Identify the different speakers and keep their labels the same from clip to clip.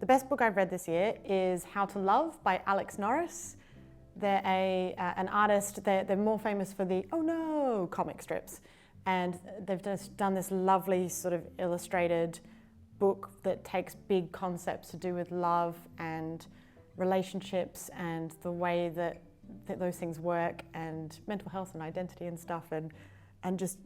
Speaker 1: The best book I've read this year is How to Love by Alex Norris. They're an artist. They're more famous for the Oh No comic strips. And they've just done this lovely sort of illustrated book that takes big concepts to do with love and relationships and the way that those things work and mental health and identity and stuff, and just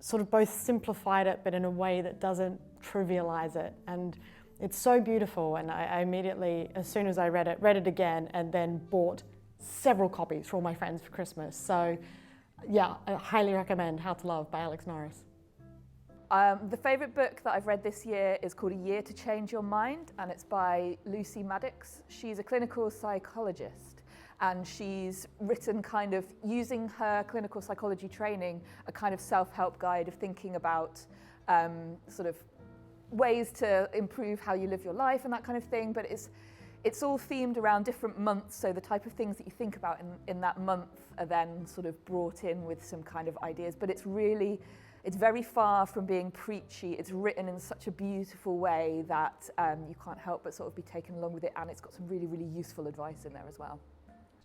Speaker 1: sort of both simplified it but in a way that doesn't trivialize it. And it's so beautiful, and I immediately, as soon as I read it again and then bought several copies for all my friends for Christmas. So yeah, I highly recommend How to Love by Alex Norris.
Speaker 2: The favourite book that I've read this year is called A Year to Change Your Mind, and it's by Lucy Maddox. She's a clinical psychologist, and she's written, kind of using her clinical psychology training, a kind of self-help guide of thinking about sort of ways to improve how you live your life and that kind of thing. But it's all themed around different months, so the type of things that you think about in that month are then sort of brought in with some kind of ideas. But it's very far from being preachy. It's written in such a beautiful way that you can't help but sort of be taken along with it, and it's got some really, really useful advice in there as well.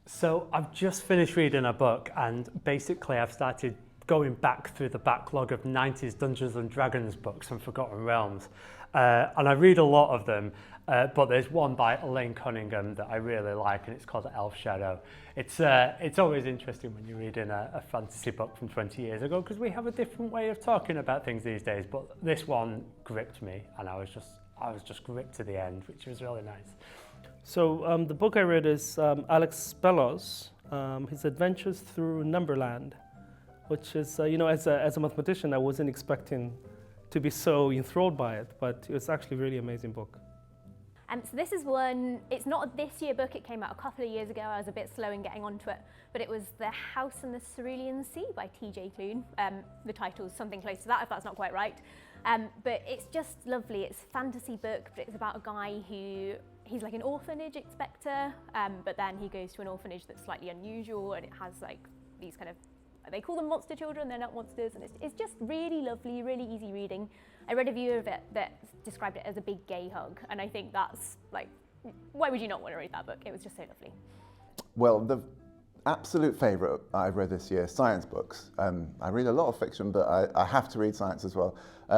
Speaker 3: So I've just finished reading a book, and basically I've started going back through the backlog of 90s Dungeons and Dragons books and Forgotten Realms. And I read a lot of them, but there's one by Elaine Cunningham that I really like, and it's called Elf Shadow. It's always interesting when you're reading a fantasy book from 20 years ago, because we have a different way of talking about things these days, but this one gripped me, and I was just gripped to the end, which was really nice.
Speaker 4: So the book I read is Alex Bellows, his Adventures Through Numberland, which is, as a mathematician, I wasn't expecting to be so enthralled by it, but it's actually a really amazing book.
Speaker 5: So this is one, it's not a this year book, it came out a couple of years ago. I was a bit slow in getting onto it, but it was The House in the Cerulean Sea by T.J. Klune. The title's something close to that, if that's not quite right. But it's just lovely. It's a fantasy book, but it's about a guy he's like an orphanage inspector, but then he goes to an orphanage that's slightly unusual, and it has like these kind of, they call them monster children, they're not monsters, and it's just really lovely, really easy reading. I read a review of it that described it as a big gay hug, and I think that's like, why would you not want to read that book? It was just so lovely.
Speaker 6: Well, the absolute favourite I've read this year, science books. I read a lot of fiction, but I have to read science as well.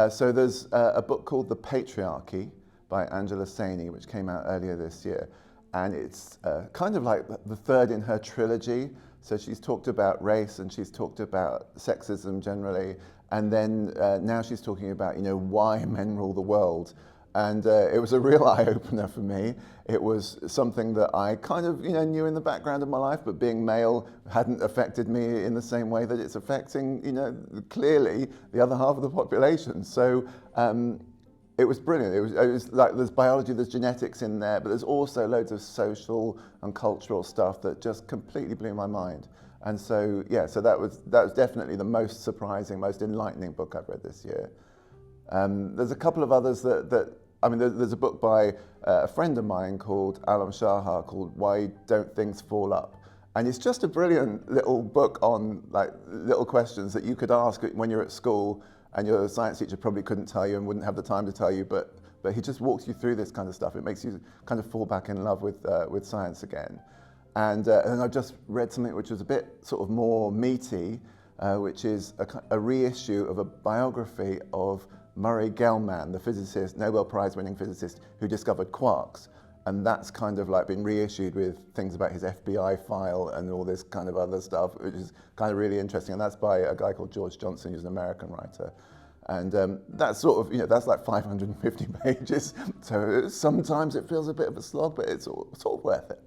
Speaker 6: So there's a book called The Patriarchy by Angela Saini, which came out earlier this year. And it's kind of like the third in her trilogy. So she's talked about race, and she's talked about sexism generally, and then now she's talking about why men rule the world. And it was a real eye-opener for me. It was something that I kind of knew in the background of my life, but being male hadn't affected me in the same way that it's affecting clearly the other half of the population. So it was brilliant. It was like, there's biology, there's genetics in there, but there's also loads of social and cultural stuff that just completely blew my mind. And so, yeah, so that was definitely the most surprising, most enlightening book I've read this year. There's a couple of others there's a book by a friend of mine called Alam Shahar called Why Don't Things Fall Up? And it's just a brilliant little book on like little questions that you could ask when you're at school, and your science teacher probably couldn't tell you and wouldn't have the time to tell you, but he just walks you through this kind of stuff. It makes you kind of fall back in love with science again. And I've just read something which was a bit sort of more meaty, which is a reissue of a biography of Murray Gell-Mann, the physicist, Nobel Prize winning physicist who discovered quarks. And that's kind of like been reissued with things about his FBI file and all this kind of other stuff, which is kind of really interesting. And that's by a guy called George Johnson, who's an American writer. And that's sort of, that's like 550 pages. So sometimes it feels a bit of a slog, but it's sort of worth it.